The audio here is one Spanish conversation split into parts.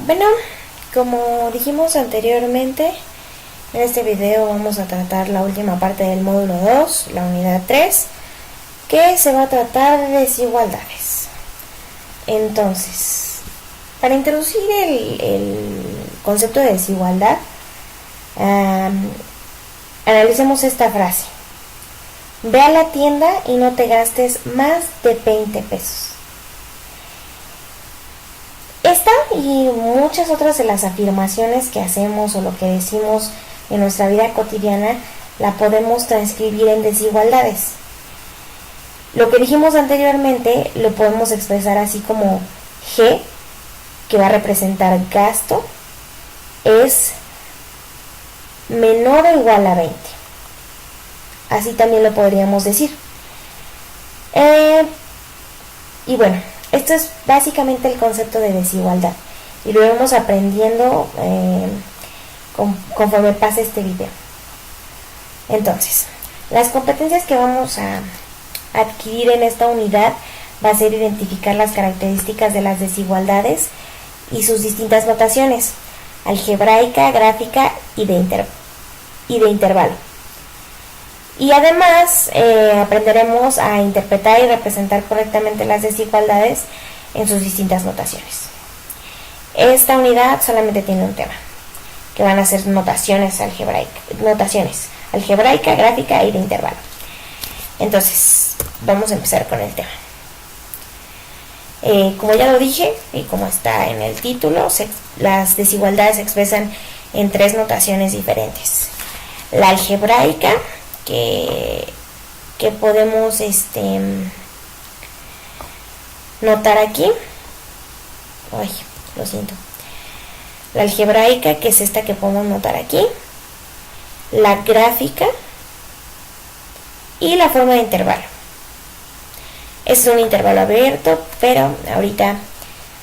Bueno, como dijimos anteriormente, en este video vamos a tratar la última parte del módulo 2, la unidad 3, que se va a tratar de desigualdades. Entonces, para introducir el concepto de desigualdad, analicemos esta frase. Ve a la tienda y no te gastes más de 20 pesos. Esta y muchas otras de las afirmaciones que hacemos o lo que decimos en nuestra vida cotidiana la podemos transcribir en desigualdades. Lo que dijimos anteriormente lo podemos expresar así como G, que va a representar gasto, es menor o igual a 20. Así también lo podríamos decir. Y bueno, esto es básicamente el concepto de desigualdad y lo iremos aprendiendo conforme pase este video. Entonces, las competencias que vamos a adquirir en esta unidad va a ser identificar las características de las desigualdades y sus distintas notaciones, algebraica, gráfica y de intervalo. Y además aprenderemos a interpretar y representar correctamente las desigualdades en sus distintas notaciones. Esta unidad solamente tiene un tema, que van a ser notaciones algebraica, gráfica y de intervalo. Entonces, vamos a empezar con el tema. Como ya lo dije y como está en el título, las desigualdades se expresan en tres notaciones diferentes. La algebraica, que podemos notar aquí. Ay, lo siento. La algebraica, que es esta que podemos notar aquí. La gráfica y la forma de intervalo. Es un intervalo abierto, pero ahorita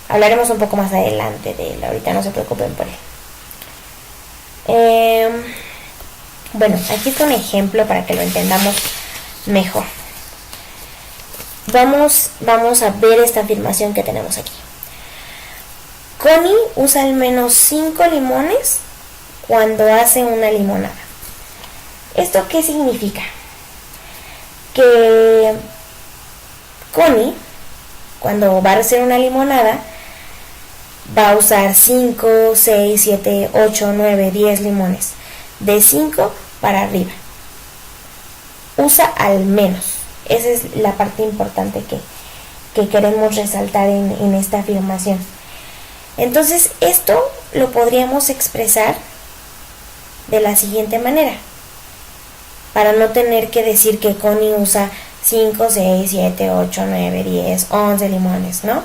hablaremos un poco más adelante de él. Ahorita no se preocupen por él. Bueno, aquí está un ejemplo para que lo entendamos mejor. Vamos a ver esta afirmación que tenemos aquí. Connie usa al menos 5 limones cuando hace una limonada. ¿Esto qué significa? Que Connie, cuando va a hacer una limonada, va a usar 5, 6, 7, 8, 9, 10 limones. De 5 para arriba. Usa al menos. Esa es la parte importante que queremos resaltar en esta afirmación. Entonces, esto lo podríamos expresar de la siguiente manera. Para no tener que decir que Connie usa 5, 6, 7, 8, 9, 10, 11 limones, ¿no?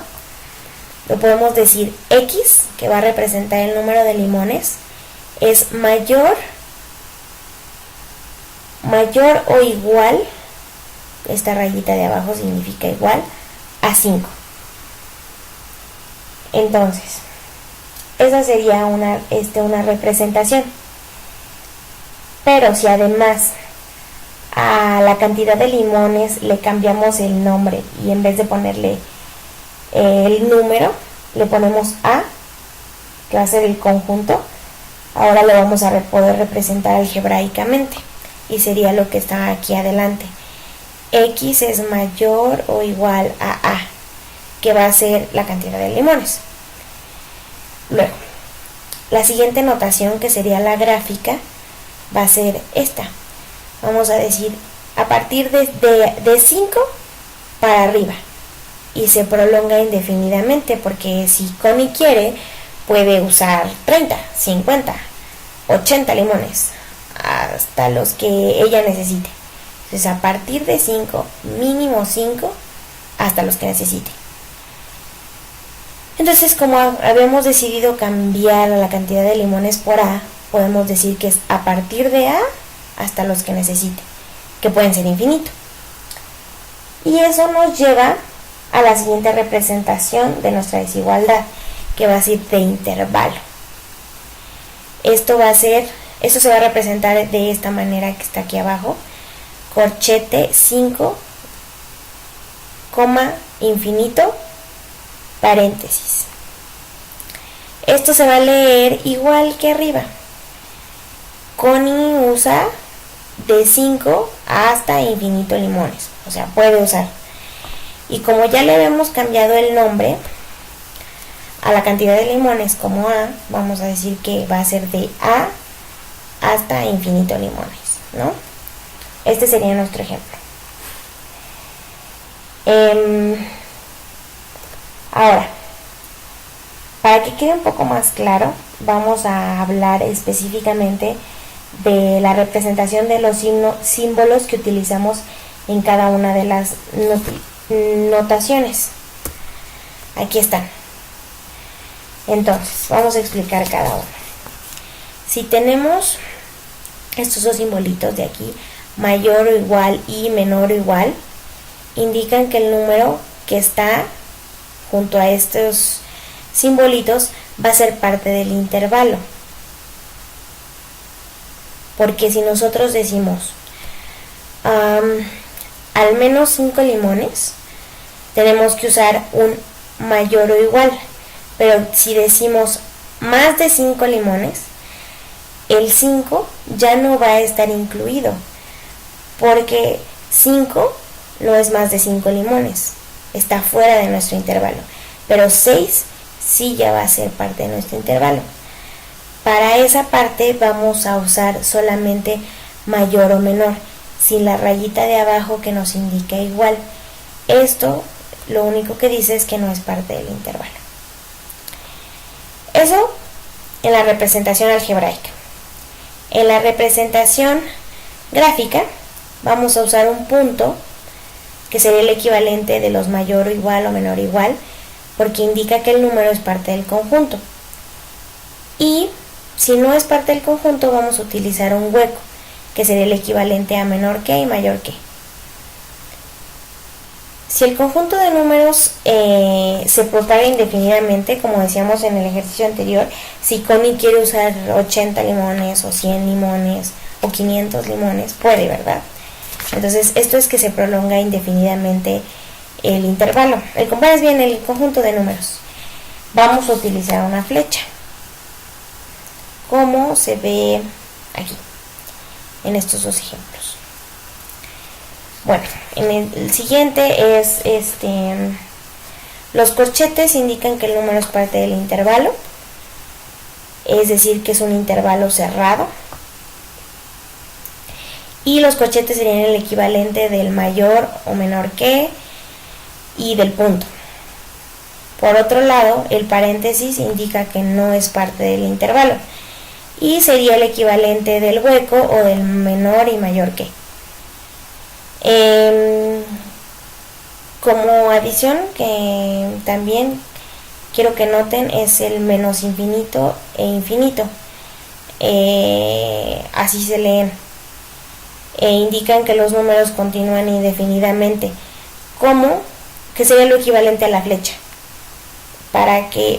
Lo podemos decir X, que va a representar el número de limones, es mayor o igual, esta rayita de abajo significa igual a 5. Entonces, esa sería una representación. Pero si además a la cantidad de limones le cambiamos el nombre y en vez de ponerle el número, le ponemos A, que va a ser el conjunto, ahora lo vamos a poder representar algebraicamente. Y sería lo que está aquí adelante. X es mayor o igual a A, que va a ser la cantidad de limones. Luego, la siguiente notación, que sería la gráfica, va a ser esta. Vamos a decir, a partir de 5 para arriba. Y se prolonga indefinidamente, porque si Connie quiere, puede usar 30, 50, 80 limones. Hasta los que ella necesite. Entonces, a partir de 5, mínimo 5, hasta los que necesite. Entonces, como habíamos decidido cambiar la cantidad de limones por A, podemos decir que es a partir de A hasta los que necesite, que pueden ser infinito. Y eso nos lleva a la siguiente representación de nuestra desigualdad, que va a ser de intervalo. Eso se va a representar de esta manera que está aquí abajo. Corchete 5, infinito, paréntesis. Esto se va a leer igual que arriba. Connie usa de 5 hasta infinito limones, o sea, puede usar. Y como ya le habíamos cambiado el nombre a la cantidad de limones como A, vamos a decir que va a ser de A hasta infinito limones, ¿no? Este sería nuestro ejemplo. Ahora, para que quede un poco más claro, vamos a hablar específicamente de la representación de los símbolos que utilizamos en cada una de las notaciones. Aquí están. Entonces, vamos a explicar cada uno. Si tenemos estos dos simbolitos de aquí, mayor o igual y menor o igual, indican que el número que está junto a estos simbolitos va a ser parte del intervalo. Porque si nosotros decimos al menos 5 limones, tenemos que usar un mayor o igual. Pero si decimos más de 5 limones, el 5 ya no va a estar incluido, porque 5 no es más de 5 limones, está fuera de nuestro intervalo, pero 6 sí ya va a ser parte de nuestro intervalo. Para esa parte vamos a usar solamente mayor o menor, sin la rayita de abajo que nos indica igual. Esto lo único que dice es que no es parte del intervalo. Eso en la representación algebraica. En la representación gráfica vamos a usar un punto que sería el equivalente de los mayor o igual o menor o igual, porque indica que el número es parte del conjunto. Y si no es parte del conjunto, vamos a utilizar un hueco, que sería el equivalente a menor que y mayor que. Si el conjunto de números se propaga indefinidamente, como decíamos en el ejercicio anterior, si Connie quiere usar 80 limones o 100 limones o 500 limones, puede, ¿verdad? Entonces esto es que se prolonga indefinidamente el intervalo. Más bien el conjunto de números. Vamos a utilizar una flecha, como se ve aquí, en estos dos ejemplos. Bueno, en el siguiente es los corchetes indican que el número es parte del intervalo, es decir, que es un intervalo cerrado. Y los corchetes serían el equivalente del mayor o menor que y del punto. Por otro lado, el paréntesis indica que no es parte del intervalo y sería el equivalente del hueco o del menor y mayor que. Como adición, que también quiero que noten, es el menos infinito e infinito. Así se leen. Indican que los números continúan indefinidamente, como que sería lo equivalente a la flecha,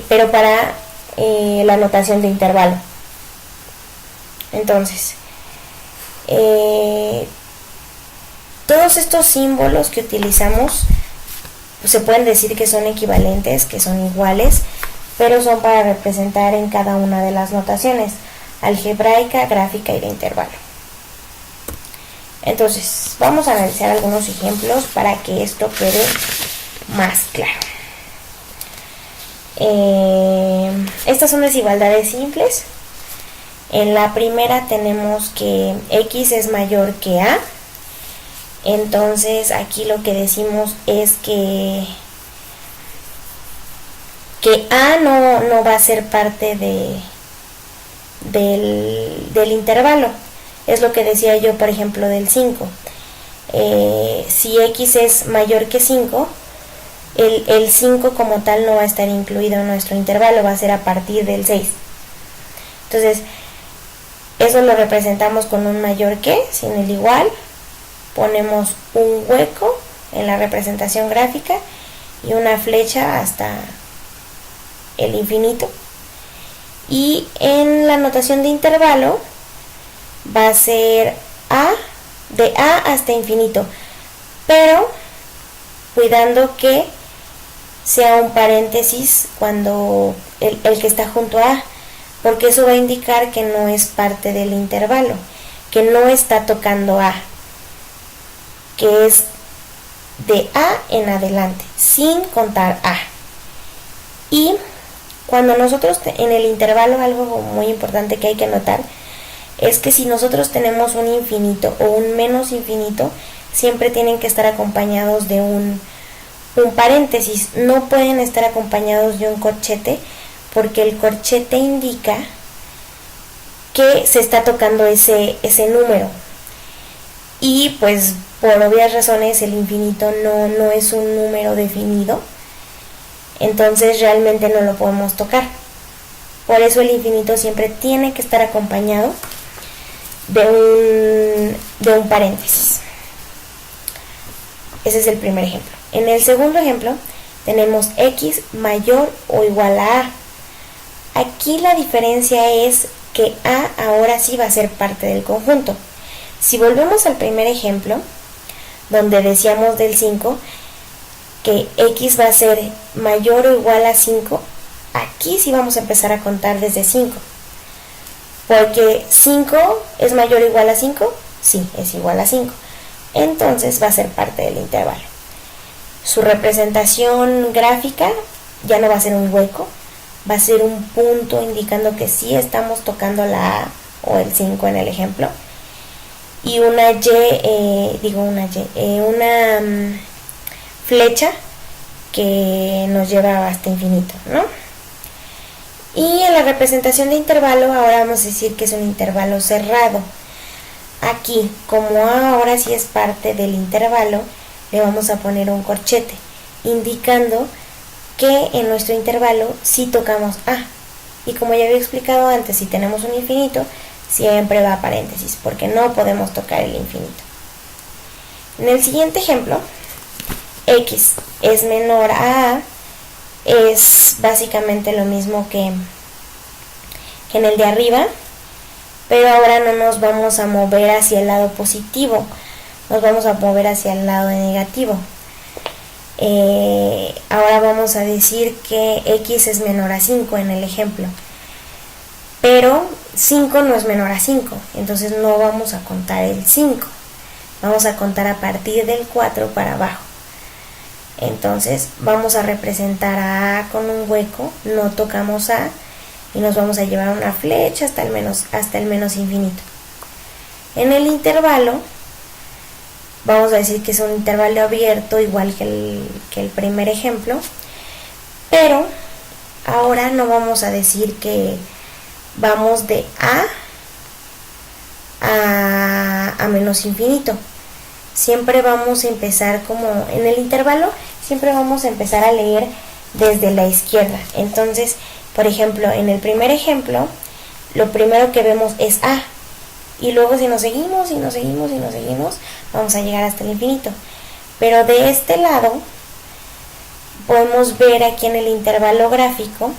pero para la notación de intervalo. Entonces, todos estos símbolos que utilizamos se pueden decir que son equivalentes, que son iguales, pero son para representar en cada una de las notaciones: algebraica, gráfica y de intervalo. Entonces, vamos a analizar algunos ejemplos para que esto quede más claro. Estas son desigualdades simples. En la primera tenemos que X es mayor que A. Entonces aquí lo que decimos es que A no va a ser parte del intervalo. Es lo que decía yo, por ejemplo, del 5. Si X es mayor que 5, el 5 como tal no va a estar incluido en nuestro intervalo, va a ser a partir del 6. Entonces, eso lo representamos con un mayor que, sin el igual. Ponemos un hueco en la representación gráfica y una flecha hasta el infinito. Y en la notación de intervalo va a ser de A hasta infinito, pero cuidando que sea un paréntesis cuando el que está junto a A, porque eso va a indicar que no es parte del intervalo, que no está tocando A, que es de A en adelante, sin contar A. Y cuando nosotros en el intervalo, algo muy importante que hay que notar, es que si nosotros tenemos un infinito o un menos infinito, siempre tienen que estar acompañados de un paréntesis, no pueden estar acompañados de un corchete, porque el corchete indica que se está tocando ese número. Y pues por obvias razones el infinito no es un número definido, entonces realmente no lo podemos tocar. Por eso el infinito siempre tiene que estar acompañado de un paréntesis. Ese es el primer ejemplo. En el segundo ejemplo tenemos x mayor o igual a a. Aquí la diferencia es que a ahora sí va a ser parte del conjunto. Si volvemos al primer ejemplo, donde decíamos del 5, que x va a ser mayor o igual a 5, aquí sí vamos a empezar a contar desde 5. Porque 5 es mayor o igual a 5, sí, es igual a 5. Entonces va a ser parte del intervalo. Su representación gráfica ya no va a ser un hueco, va a ser un punto indicando que sí estamos tocando la A o el 5 en el ejemplo. Y una flecha que nos lleva hasta infinito, ¿no? Y en la representación de intervalo ahora vamos a decir que es un intervalo cerrado. Aquí, como A ahora sí es parte del intervalo, le vamos a poner un corchete, indicando que en nuestro intervalo sí tocamos A. Y como ya había explicado antes, si tenemos un infinito, siempre va a paréntesis, porque no podemos tocar el infinito. En el siguiente ejemplo, x es menor a A, es básicamente lo mismo que en el de arriba, pero ahora no nos vamos a mover hacia el lado positivo, nos vamos a mover hacia el lado negativo. Ahora vamos a decir que x es menor a 5 en el ejemplo, pero 5 no es menor a 5, entonces no vamos a contar el 5, vamos a contar a partir del 4 para abajo. Entonces vamos a representar a A con un hueco, no tocamos A y nos vamos a llevar una flecha hasta el menos infinito. En el intervalo vamos a decir que es un intervalo abierto, igual que el primer ejemplo, pero ahora no vamos a decir que vamos de A menos infinito. Siempre vamos a empezar como en el intervalo, siempre vamos a empezar a leer desde la izquierda. Entonces, por ejemplo, en el primer ejemplo, lo primero que vemos es A. Y luego si nos seguimos, vamos a llegar hasta el infinito. Pero de este lado, podemos ver aquí en el intervalo gráfico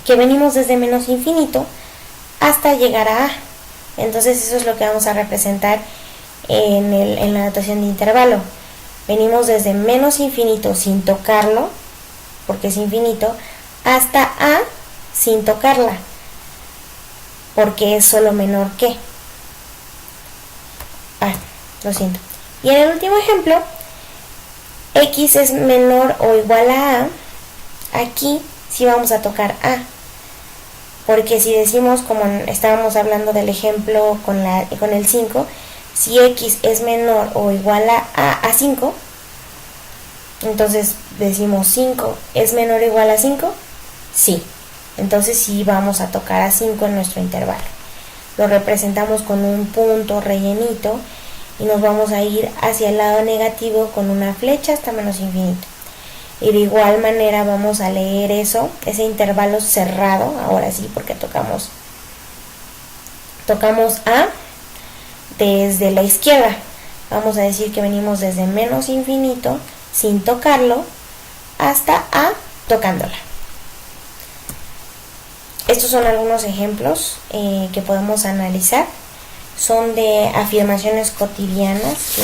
que venimos desde menos infinito hasta llegar a A. Entonces eso es lo que vamos a representar en la notación de intervalo. Venimos desde menos infinito sin tocarlo, porque es infinito, hasta A sin tocarla, porque es solo menor que. Lo siento. Y en el último ejemplo, x es menor o igual a A. Aquí sí vamos a tocar A, porque si decimos, como estábamos hablando del ejemplo con el 5, si x es menor o igual a 5, entonces decimos 5 es menor o igual a 5, sí, entonces sí vamos a tocar a 5 en nuestro intervalo. Lo representamos con un punto rellenito y nos vamos a ir hacia el lado negativo con una flecha hasta menos infinito. Y de igual manera vamos a leer ese intervalo cerrado, ahora sí, porque tocamos A desde la izquierda. Vamos a decir que venimos desde menos infinito sin tocarlo hasta A tocándola. Estos son algunos ejemplos que podemos analizar. Son de afirmaciones cotidianas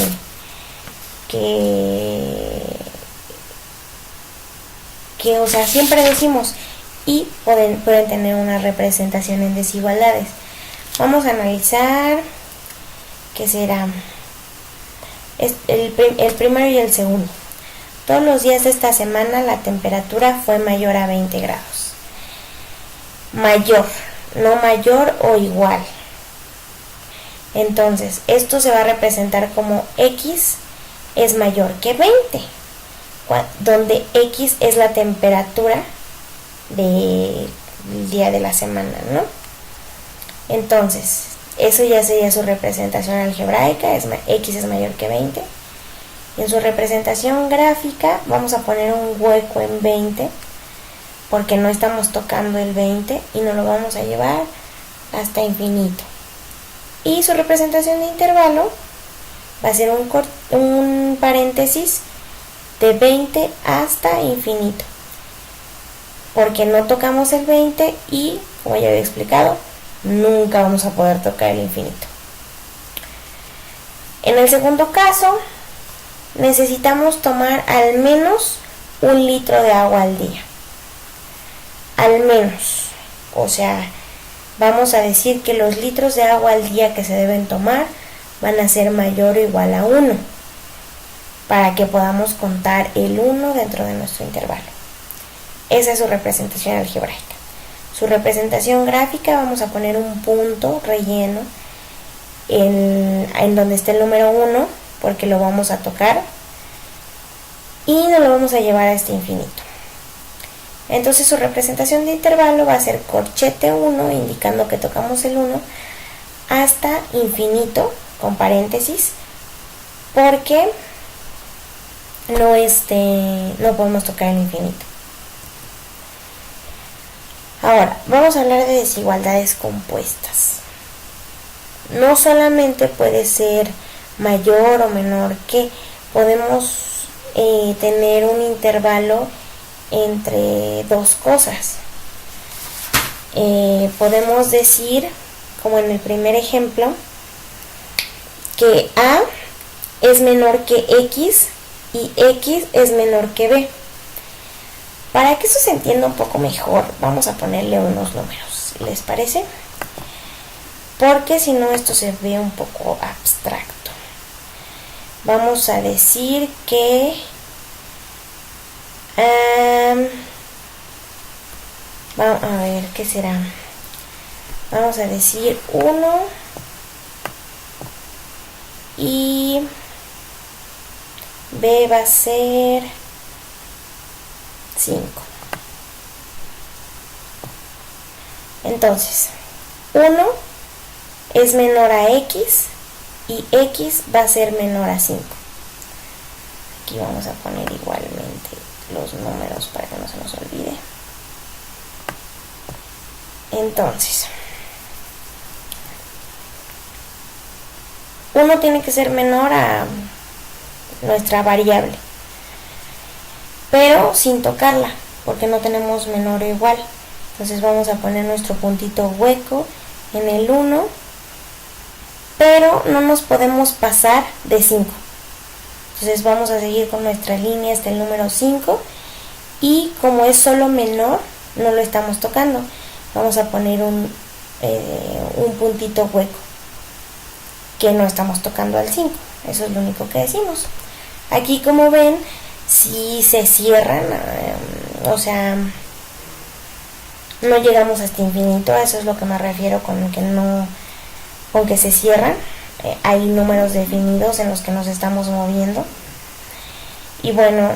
que o sea, siempre decimos. y pueden tener una representación en desigualdades. Vamos a analizar qué será el primero y el segundo. Todos los días de esta semana la temperatura fue mayor a 20 grados. Mayor, no mayor o igual. Entonces, esto se va a representar como X es mayor que 20, donde X es la temperatura del día de la semana, ¿no? Entonces, eso ya sería su representación algebraica, X es mayor que 20. En su representación gráfica vamos a poner un hueco en 20, porque no estamos tocando el 20 y nos lo vamos a llevar hasta infinito. Y su representación de intervalo va a ser un paréntesis de 20 hasta infinito, porque no tocamos el 20 y, como ya había explicado, nunca vamos a poder tocar el infinito. En el segundo caso, necesitamos tomar al menos 1 litro de agua al día. Al menos, o sea, vamos a decir que los litros de agua al día que se deben tomar van a ser mayor o igual a 1, para que podamos contar el 1 dentro de nuestro intervalo. Esa es su representación algebraica. Su representación gráfica, vamos a poner un punto relleno en donde esté el número 1, porque lo vamos a tocar y nos lo vamos a llevar a este infinito. Entonces su representación de intervalo va a ser corchete 1, indicando que tocamos el 1, hasta infinito, con paréntesis, porque no podemos tocar el infinito. Ahora, vamos a hablar de desigualdades compuestas. No solamente puede ser mayor o menor que, podemos tener un intervalo entre dos cosas. Podemos decir, como en el primer ejemplo, que A es menor que X y X es menor que B. Para que eso se entienda un poco mejor, vamos a ponerle unos números, ¿les parece? Porque si no, esto se ve un poco abstracto. Vamos a decir que vamos a ver, ¿qué será? Vamos a decir 1 y B va a ser 5. Entonces, 1 es menor a X y X va a ser menor a 5. Aquí vamos a poner igualmente los números para que no se nos olvide. Entonces, 1 tiene que ser menor a nuestra variable, pero sin tocarla, porque no tenemos menor o igual. Entonces vamos a poner nuestro puntito hueco en el 1, pero no nos podemos pasar de 5. Entonces vamos a seguir con nuestra línea hasta el número 5, y como es solo menor, no lo estamos tocando. Vamos a poner un puntito hueco, que no estamos tocando al 5. Eso es lo único que decimos. Aquí, como ven, si se cierran, o sea, no llegamos hasta infinito. Eso es lo que me refiero con que se cierran. Hay números definidos en los que nos estamos moviendo. Y bueno,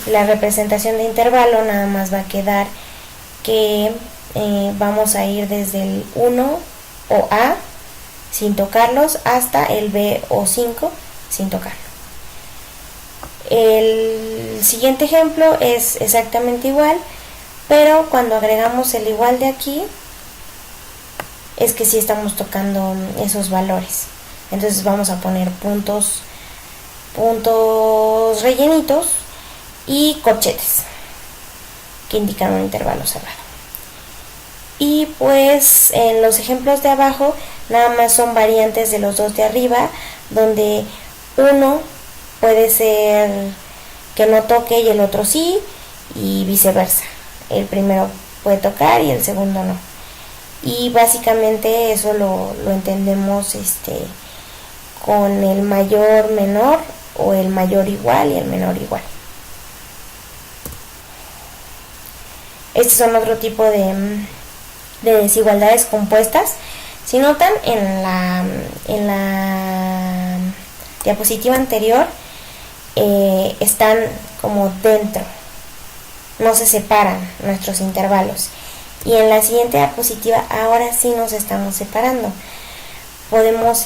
la representación de intervalo nada más va a quedar que vamos a ir desde el 1 o A sin tocarlos hasta el B o 5 sin tocarlo. El siguiente ejemplo es exactamente igual, pero cuando agregamos el igual de aquí, es que sí estamos tocando esos valores. Entonces vamos a poner puntos rellenitos y corchetes que indican un intervalo cerrado. Y pues en los ejemplos de abajo nada más son variantes de los dos de arriba, donde uno puede ser que no toque y el otro sí, y viceversa. El primero puede tocar y el segundo no. Y básicamente eso lo entendemos con el mayor menor, o el mayor igual y el menor igual. Estos son otro tipo de desigualdades compuestas. Si notan en la diapositiva anterior, están como dentro, no se separan nuestros intervalos, y en la siguiente diapositiva ahora sí nos estamos separando. Podemos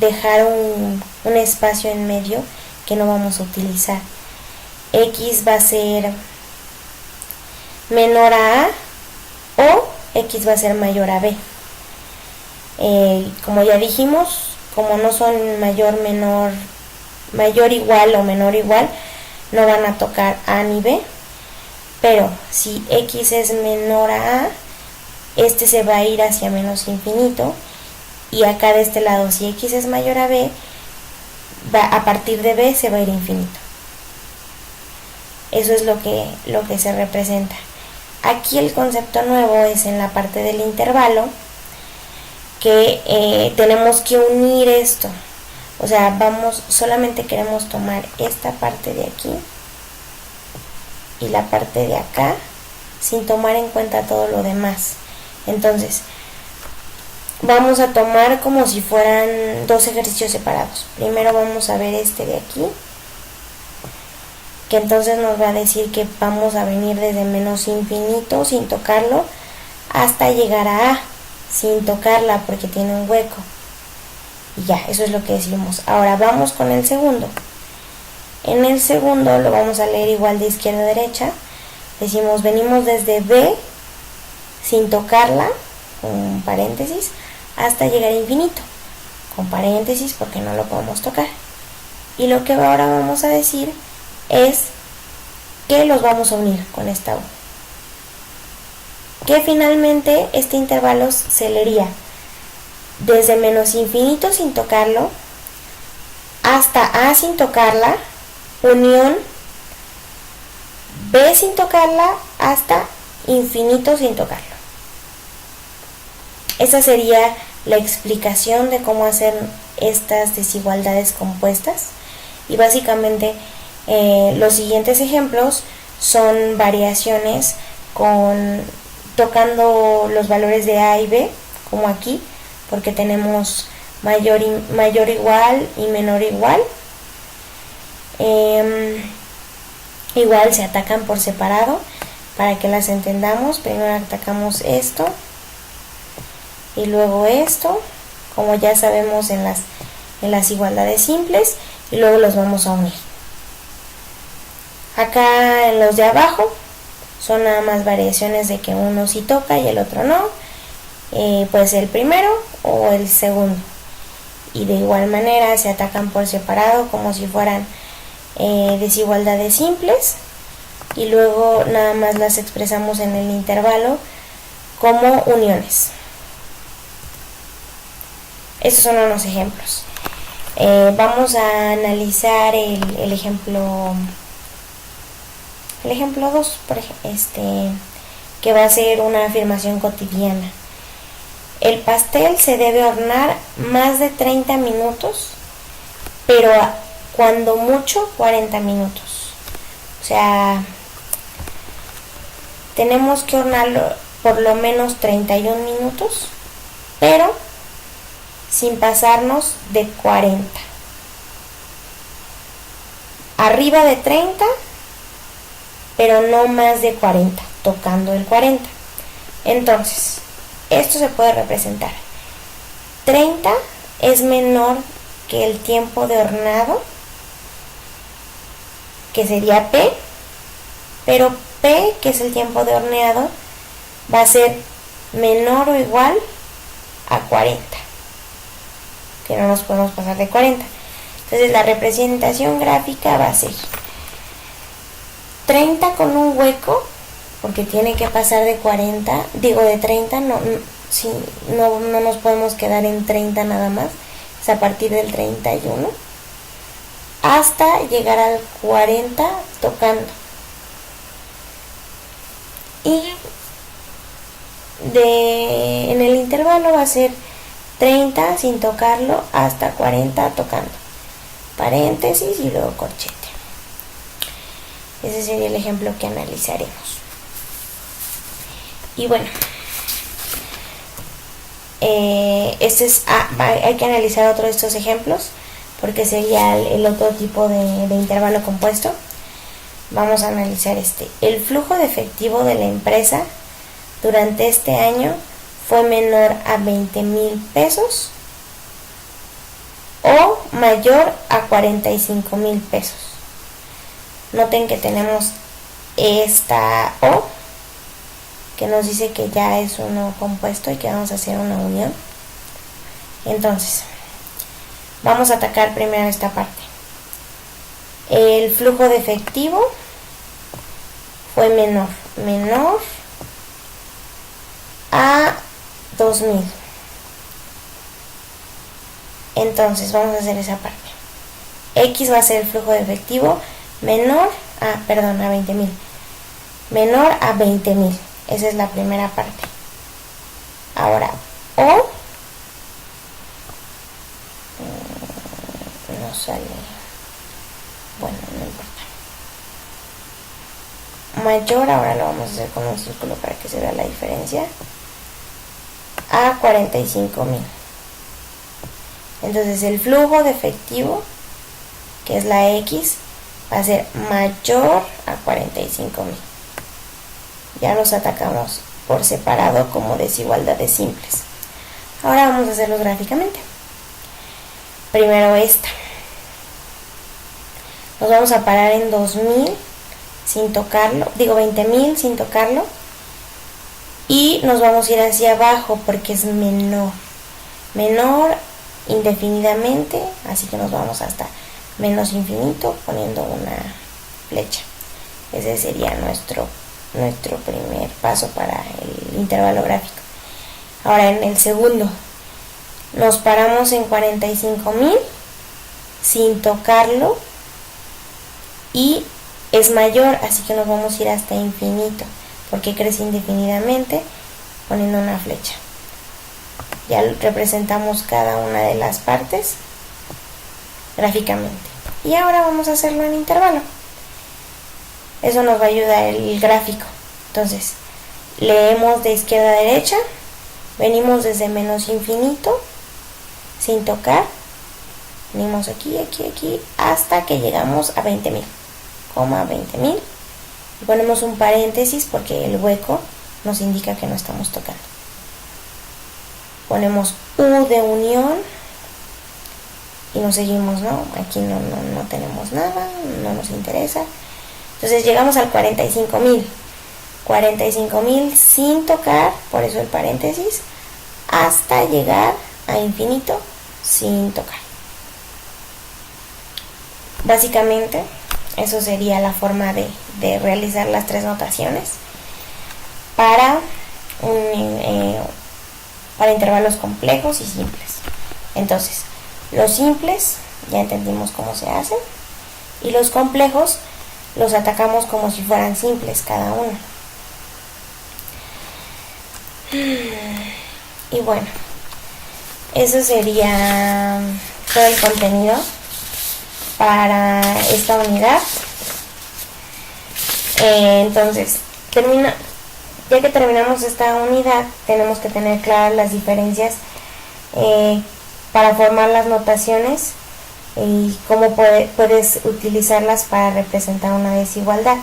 dejar un espacio en medio que no vamos a utilizar. X va a ser menor a A, o X va a ser mayor a B. Como ya dijimos, como no son mayor igual o menor igual, no van a tocar A ni B. Pero si X es menor a A, se va a ir hacia menos infinito, y acá de este lado, si X es mayor a B, a partir de B se va a ir a infinito. Eso es lo que se representa. Aquí el concepto nuevo es en la parte del intervalo, que tenemos que unir esto. O sea, solamente queremos tomar esta parte de aquí y la parte de acá, sin tomar en cuenta todo lo demás. Entonces, vamos a tomar como si fueran dos ejercicios separados. Primero vamos a ver este de aquí, que entonces nos va a decir que vamos a venir desde menos infinito sin tocarlo hasta llegar a A sin tocarla porque tiene un hueco. Y ya, eso es lo que decimos. Ahora vamos con el segundo. En el segundo lo vamos a leer igual de izquierda a derecha. Decimos, venimos desde B sin tocarla, con paréntesis, hasta llegar a infinito, con paréntesis porque no lo podemos tocar. Y lo que ahora vamos a decir es que los vamos a unir con esta U. Que finalmente este intervalo se leería desde menos infinito sin tocarlo hasta A sin tocarla, unión B sin tocarla hasta infinito sin tocarlo. Esa sería la explicación de cómo hacer estas desigualdades compuestas. Y básicamente los siguientes ejemplos son variaciones tocando los valores de A y B, como aquí, porque tenemos mayor igual y menor igual. Igual se atacan por separado para que las entendamos. Primero atacamos esto y luego esto, como ya sabemos en las igualdades simples, y luego los vamos a unir. Acá en los de abajo son nada más variaciones de que uno sí toca y el otro no. Puede ser el primero o el segundo, y de igual manera se atacan por separado como si fueran desigualdades simples, y luego nada más las expresamos en el intervalo como uniones. Estos son unos ejemplos. Vamos a analizar el ejemplo 2, que va a ser una afirmación cotidiana. El pastel se debe hornear más de 30 minutos, pero cuando mucho 40 minutos. O sea, tenemos que hornearlo por lo menos 31 minutos, pero sin pasarnos de 40. Arriba de 30, pero no más de 40, tocando el 40. Entonces, esto se puede representar. 30 es menor que el tiempo de horneado, que sería P, pero P, que es el tiempo de horneado, va a ser menor o igual a 40, que no nos podemos pasar de 40. Entonces la representación gráfica va a ser 30 con un hueco, porque tiene que pasar de 40, de 30, no nos podemos quedar en 30 nada más, es a partir del 31, hasta llegar al 40 tocando. Y en el intervalo va a ser 30 sin tocarlo hasta 40 tocando. Paréntesis y luego corchete. Ese sería el ejemplo que analizaremos. Y bueno, hay que analizar otro de estos ejemplos porque sería el otro tipo de intervalo compuesto. Vamos a analizar este. El flujo de efectivo de la empresa durante este año fue menor a 20,000 pesos o mayor a 45,000 pesos. Noten que tenemos esta O que nos dice que ya es uno compuesto y que vamos a hacer una unión. Entonces, vamos a atacar primero esta parte. El flujo de efectivo fue menor a 2,000. Entonces vamos a hacer esa parte. X va a ser el flujo de efectivo menor a 20,000. Menor a 20,000. Esa es la primera parte. Ahora, O no sale. Bueno, no importa. Mayor, ahora lo vamos a hacer con un círculo para que se vea la diferencia. A 45,000. Entonces el flujo de efectivo, que es la X, va a ser mayor a 45,000. Ya los atacamos por separado como desigualdades simples. Ahora vamos a hacerlos gráficamente. Primero esta. Nos vamos a parar en 2,000 sin tocarlo, 20,000 sin tocarlo. Y nos vamos a ir hacia abajo porque es menor. Menor indefinidamente, así que nos vamos hasta menos infinito poniendo una flecha. Ese sería nuestro primer paso para el intervalo gráfico. Ahora en el segundo nos paramos en 45,000 sin tocarlo y es mayor, así que nos vamos a ir hasta infinito porque crece indefinidamente poniendo una flecha. Ya representamos cada una de las partes gráficamente. Y ahora vamos a hacerlo en intervalo. Eso nos va a ayudar el gráfico. Entonces, leemos de izquierda a derecha, venimos desde menos infinito, sin tocar, venimos aquí, hasta que llegamos a 20,000, 20,000, y ponemos un paréntesis porque el hueco nos indica que no estamos tocando. Ponemos U de unión y nos seguimos, ¿no? Aquí no tenemos nada, no nos interesa. Entonces llegamos al 45,000. 45,000 sin tocar, por eso el paréntesis, hasta llegar a infinito sin tocar. Básicamente, eso sería la forma de realizar las tres notaciones para intervalos complejos y simples. Entonces, los simples ya entendimos cómo se hacen y los complejos los atacamos como si fueran simples cada uno. Y bueno, eso sería todo el contenido para esta unidad. Entonces, ya que terminamos esta unidad, tenemos que tener claras las diferencias para formar las notaciones y cómo puedes utilizarlas para representar una desigualdad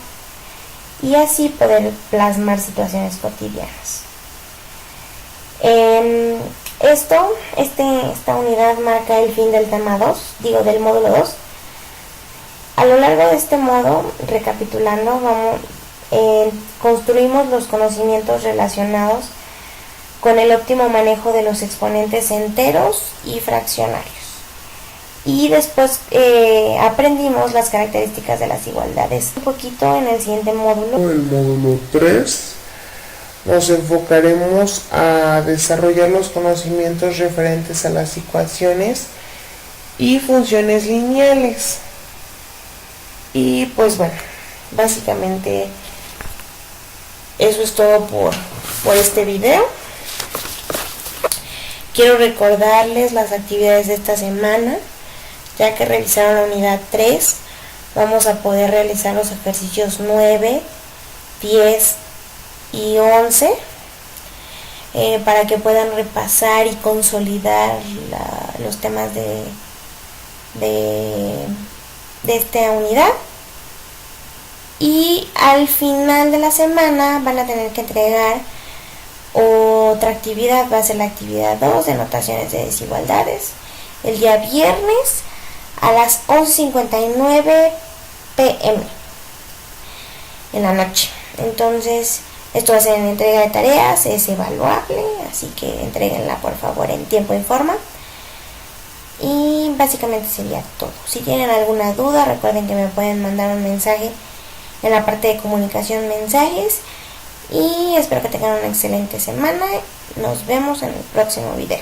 y así poder plasmar situaciones cotidianas. Esta unidad marca el fin del tema 2, del módulo 2. A lo largo de este modo, recapitulando, construimos los conocimientos relacionados con el óptimo manejo de los exponentes enteros y fraccionarios. Y después aprendimos las características de las igualdades. Un poquito en el siguiente módulo. En el módulo 3 nos enfocaremos a desarrollar los conocimientos referentes a las ecuaciones y funciones lineales. Y pues bueno, básicamente eso es todo por por este video. Quiero recordarles las actividades de esta semana. Ya que revisaron la unidad 3, vamos a poder realizar los ejercicios 9, 10 y 11 para que puedan repasar y consolidar los temas de esta unidad. Y al final de la semana van a tener que entregar otra actividad, va a ser la actividad 2 de notaciones de desigualdades, el día viernes a las 11:59 p.m. en la noche. Entonces, esto va a ser en entrega de tareas, es evaluable, así que entréguenla por favor en tiempo y forma. Y básicamente sería todo. Si tienen alguna duda, recuerden que me pueden mandar un mensaje en la parte de comunicación mensajes. Y espero que tengan una excelente semana. Nos vemos en el próximo video.